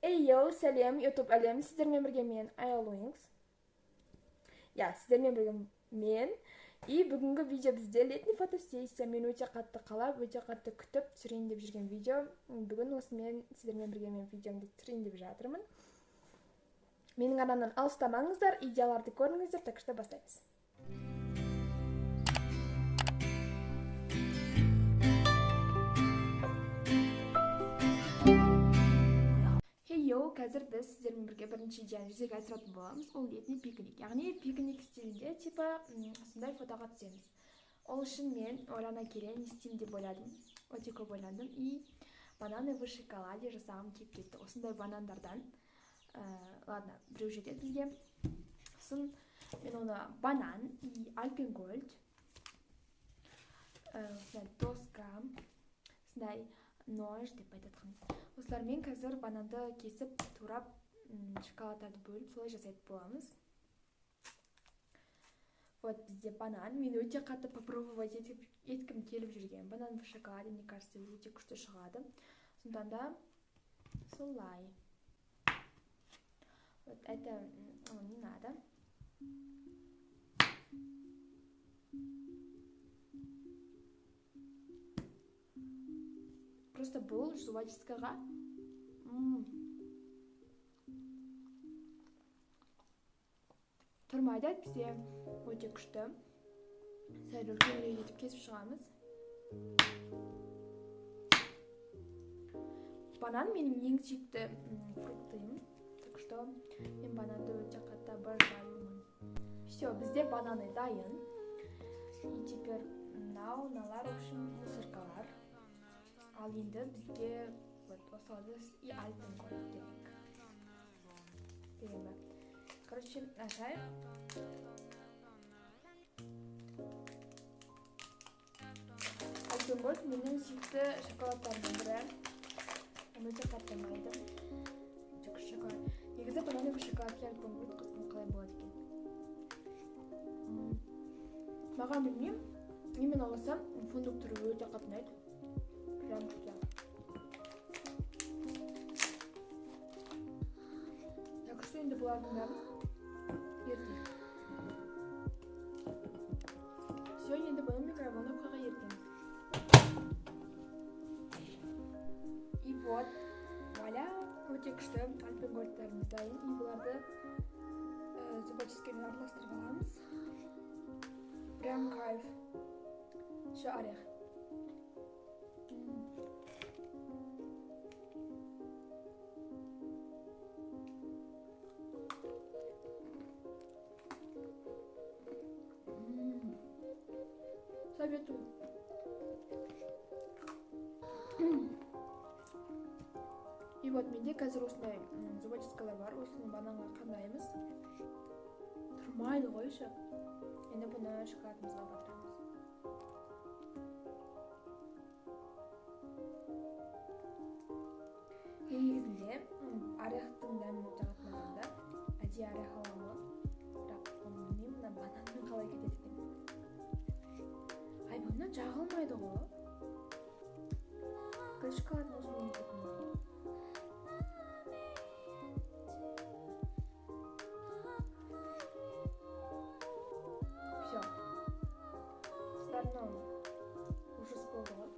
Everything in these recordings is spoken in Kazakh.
Йоу, сәлем, YouTube әлем. Сіздермен бірге мен Айлоингс. Сіздермен бірге мен. И бүгінгі видео бізде летний фотосессия. Мен өте қатты қалап, өте қатты күтіп түсірейін деп жүрген видео. Бүгін осымен сіздермен бірге мен видеомды түсірейін деп жатырмын. Менің арнамнан алыстамаңыздар, идеяларды көріңіздер, так что бастаймыз. Қазір біз сіздермен бірге бірінші идеяны жүзеге асыратын боламыз. Ол летний пикник. Яғни пикник стилінде типа сондай фотоға түсеміз. Ол үшін мен ойлана келе не істеймін деп ойладым. Өте көп ойладым. И бананы в шоколаде жасағым келіп кетті. Осындай банандардан. Ладно, біреу жетеді бізге. Сосын мен оны банан и альпенгольд. Осындай доска. Осындай нож деп айтатқым. Осылармен қазір бананды кесіп, турап, шоколадтарды бөліп, солай жасайтын боламыз. Вот бізде банан. Мен өте қатты попробовать еткім келіп жүрген. Банан в шоколаде, мне кажется, өте күшті шығады. Сондықтан да солай. Вот это не надо. Просто бұл жуваческаға тұрмайды, бізде өте күшті. Сәл үлкенірек етіп кесіп шығамыз. Банан менің ең сүйікті фруктым. Так что мен бананды өте қатты обожаю. Все, бізде бананы дайын. И теперь мыналар үшін мусоркалар. Ал енді бізге осыларды и альпенгольд керек. Короче, нажайық. Альпенгольд менің сүйікті шоколадтарымның бірі. Оны өте қатты ұнайды. Өте күшті шоколад. Негізі бананы в шоколадке альпенгольд қысқым қалай болады екен. Маған білмеймін, именно осы фундук түрі өте қатты ұнайды. Прям күшті. Так что енді бұлардың бәрін ертеміз. Все, енді бұны микроволновкаға ертеміз. И вот, вуаля, өте күшті альпенгольдтарымыз дайын. И бұларды зубочисткамен араластырып аламыз. Прям кайф. Еще орех. Советую. И вот менде қазір осындай зубочисткалар бар. Осыны бананға қандаймыз. Тұрмайды ғой еще. Енді бұны шоколадымызға батырамыз. Негізінде орехтың дәмін өте қатты ұнайды. Әдейі орех аламын. Бірақ оны білмеймін, мына бананның қалай кетеді екен. Ай, бұны жағылмайды ғой. Қыз шоколадын осымен кететін ғой. Все. Старно ужас болды ғой.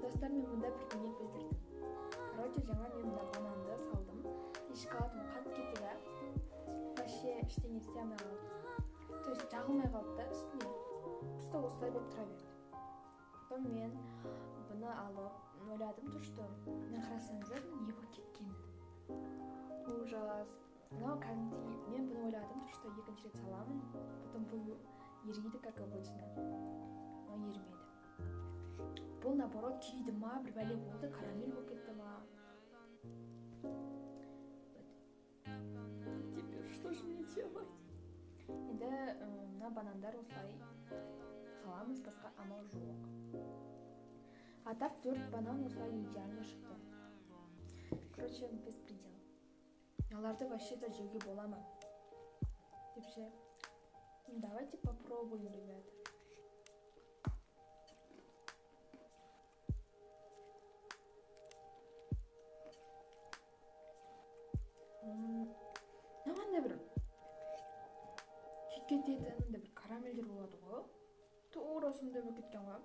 Достармен мұнда бір дүние білдірдім. Короче, жаңа мен мұнда бананды салдым. И шоколадым қатып кетті да. Вообще ештеңе істей алмай қалды. То есть жағылмай қалды да үстіне. Просто осылай болып тұра берді. Потом мен бұны алып ойладым, что мына қарасаңыздар, не болып кеткенін. Ужас. Но кәдімгідей мен бұны ойладым, что екінші рет саламын. Потом бұл ерейді, как обычно. Но ермеді. Бұл наоборот күйді ма, бір бәле болды, карамель болып кетті ма. Теперь что же мне делать? Енді мына банандар осылай саламыз, басқа амал жоқ. Атап 4 банан осылай идеально шықты. Короче, беспредел. Аларды вообще-то жеуге бола ма? Депше, давайте попробуем, ребята. кететінінде бір карамельдер болады ғой. Тура сондай болып кеткен ғой.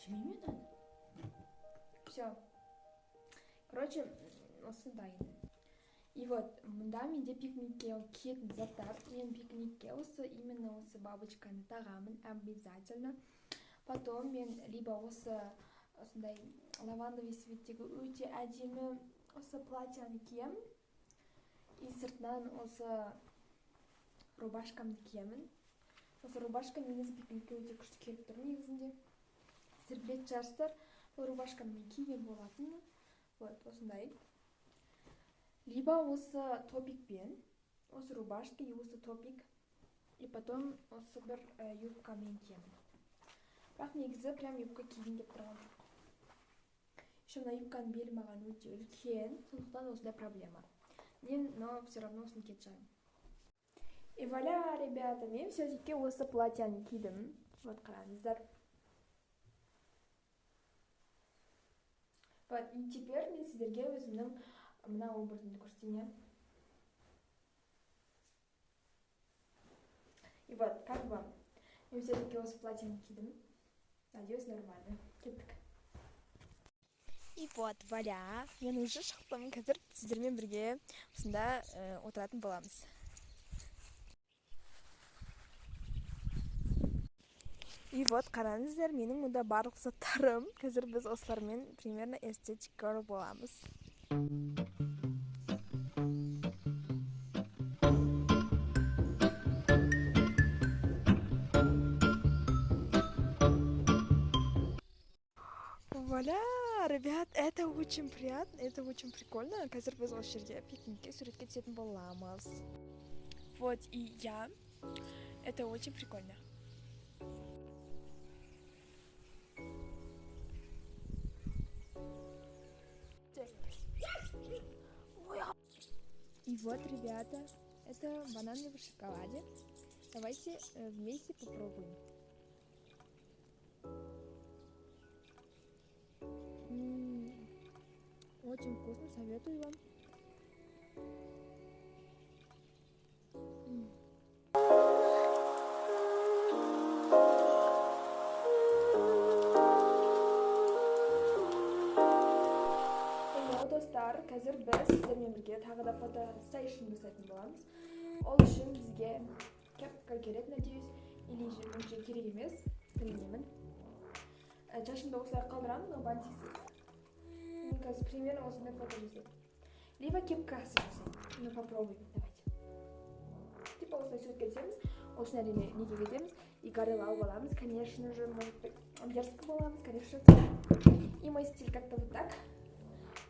Жемеймін мен оны. Все. Короче, осындай. И вот, мында менде пикникке киетін заттар. Мен пикникке именно осы бабочканы тағамын обязательно. Потом мен либо осындай лавандовый цветтегі өте әдемі осы платьяны киемін. И сыртынан осы рубашкамды киемін. Осы рубашка негізі пикникке өте күшті келіп тұр негізінде. Сіздер білетін шығарсыздар, бұл рубашканы мен киген болатын. Вот, осындай. Либо осы топикпен, осы рубашка и осы топик. И потом осы бір юбкамен киемін. Бірақ негізі прям юбка киген деп тұрған жоқ. Еще мына юбканың белі маған өте үлкен, сондықтан осындай проблема. Но все равно осыны кетшаймын. И вуаля, ребята, мен все-таки осы платьяны кидім. Вот қараңыздар. Вот, и теперь мен сіздерге өзімнің мына образымды көрсетейін. И вот, как бы, мен все-таки осы платьяны кидім. Надеюсь, нормально. Кеттік. И вот, вуаля, мен уже шықтым. Қазір сіздермен бірге осында отыратын боламыз. И вот, қараңыздар, менің мұнда барлық заттарым. Қазір біз осылармен примерно эстетик girl боламыз. Вуаля, ребят, это очень приятно, это очень прикольно. Қазір біз осы жерде пикникке суретке түсетін боламыз. Вот, и я. Это очень прикольно. И вот, ребята, это бананы в шоколаде. Давайте вместе попробуем. Очень вкусно, советую вам. Достар, қазір біз сіздермен бірге тағы да фотосейшн жасайтын боламыз. Ол үшін бізге кепка керек, надеюсь, или же керек емес, білмеймін. Шашымды осылай қалдырамын, но бантиксіз. Мен қазір примерно осындай фото жасаймын. Либо кепкасы жасаймын. Ну, попробуем, давайте. Типа осылай суретке түсеміз, осыны әрине неге кетеміз, и горело алып аламыз, конечно же, может быть, дерзко боламыз, конечно. И мой стиль как-то вот так.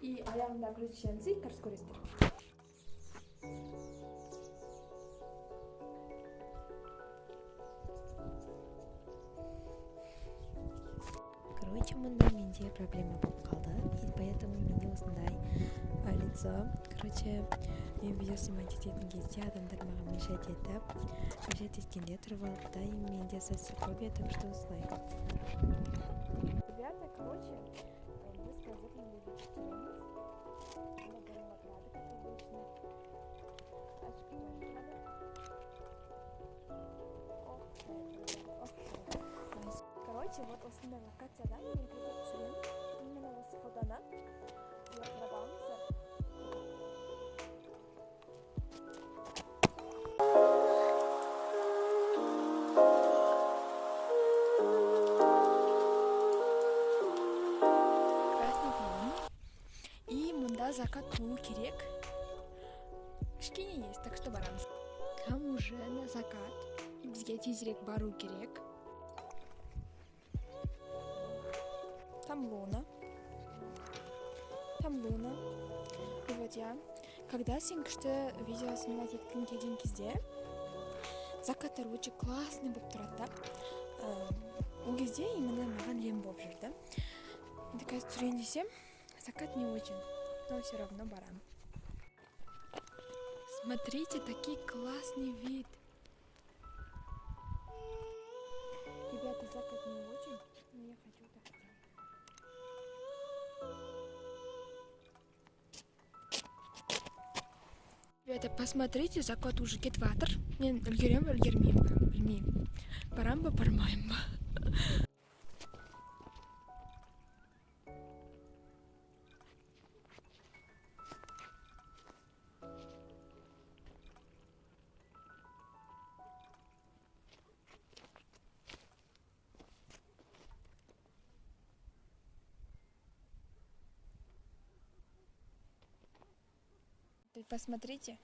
И аяғымда ключенцы, қарсы көресіздер. Короче, мұнда менде проблема болып қалды. И поэтому менде осындай лицо. Короче, мен видео снимать ететін кезде адамдар маған мешать еткенде тұрып алды да, и менде социофобия, так что осылай. Ребята, короче, мы сказали, короче, вот осындай локациядан мен қазір түсірем. Именно осы фотоны қарап алыңыздар. Красный фон. И мұнда закат болу керек. Кішкене есть, так что барамыз. Там уже на закат. Бізге тезірек бару керек. Там луна. И вот я. Когда сен күшті видео снимать еткім келген кезде, закаттар өте классный болып тұрады да. Ол кезде именно маған лем болып жүрді. Енді қазір түсірейін десем, закат не очень, но все равно барам. Смотрите, такой классный вид. Ребята, закат не очень, но я хочу так сделать. Ребята, посмотрите, закат уже кетватыр. Мен үлгерем бе, үлгермеймін бе, білмеймін. Барам ба, бармайым ба. Посмотрите.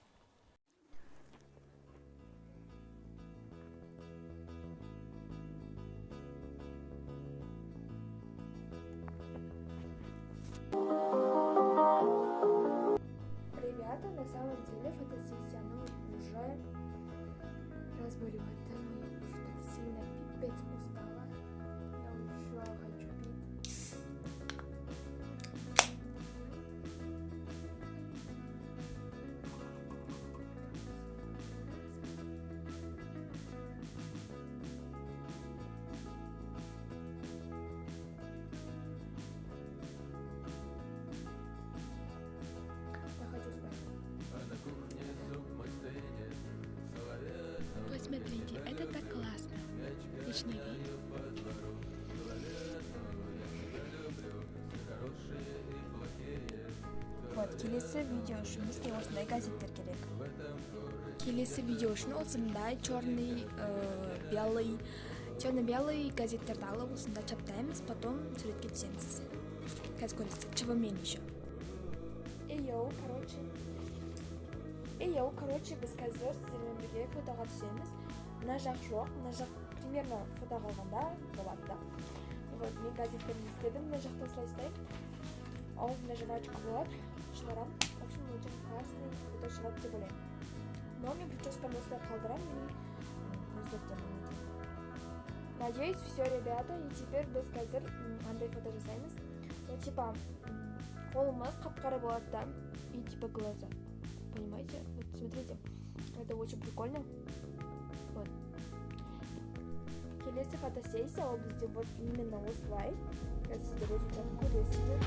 Ребята, на самом деле фотосессия, уже разбуривает, я уже так сильно пипец устала. Я еще хочу пить. Посмотрите, это так классно. Личный вид. Вот, келесі видео үшін бізге осындай газеттер керек. Келесі видео үшін осындай черно-белый газеттерді алып осында чаптаймыз, потом суретке түсеміз. Қазір көресіздер, чывымен еще. Короче, біз қазір сіздермен бірге фотоға түсеміз. Мына жақ жоқ, мына жақ примерно фотоға алғанда болады да. Вот, мен газеттерін істедім, мына жақта слайстайып. Алдында жвачка болады, шығарам. В общем, очень классный фото шығады деп ойлаймын. Но мен прическаны осылай қалдырамын и өзгертемін. Надеюсь, все, ребята, и теперь біз қазір андай фото жасаймыз. Ну, типа, қолымыз қап-қара болады да, и типа глаза. Понимаете? Вот смотрите, это очень прикольно. Вот. Келесі фотосессия ол бізде вот именно осылай. Қазір сіздер результатын көресіздер.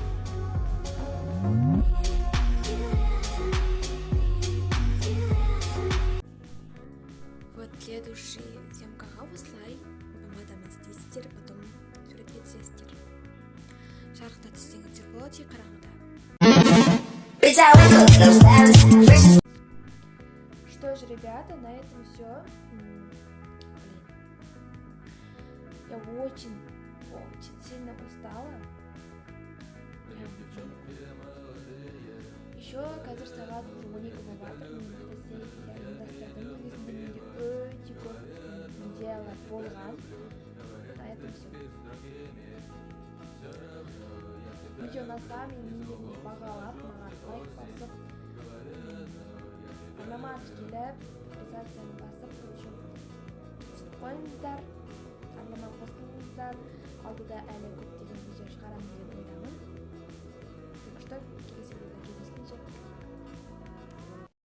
Вот следующий съемкаға осылай помадамен істейсіздер, потом суретке түсесіздер. Жарықта түссеңіздер болады, тек қараңғыда. Что ж, ребята, на этом все. Я очень сильно устала. Еще қазір сағат уже 12 болыватыр. Өте көп дело болған. На этом все. Видео на самом бағалап, маған лайк басып, аномат келіп, подписацияны басып, қойыңыздар, арнама қосылыңыздар, алдыда әлі көптеген видео шығарамын деп ойламын. Так что, келесі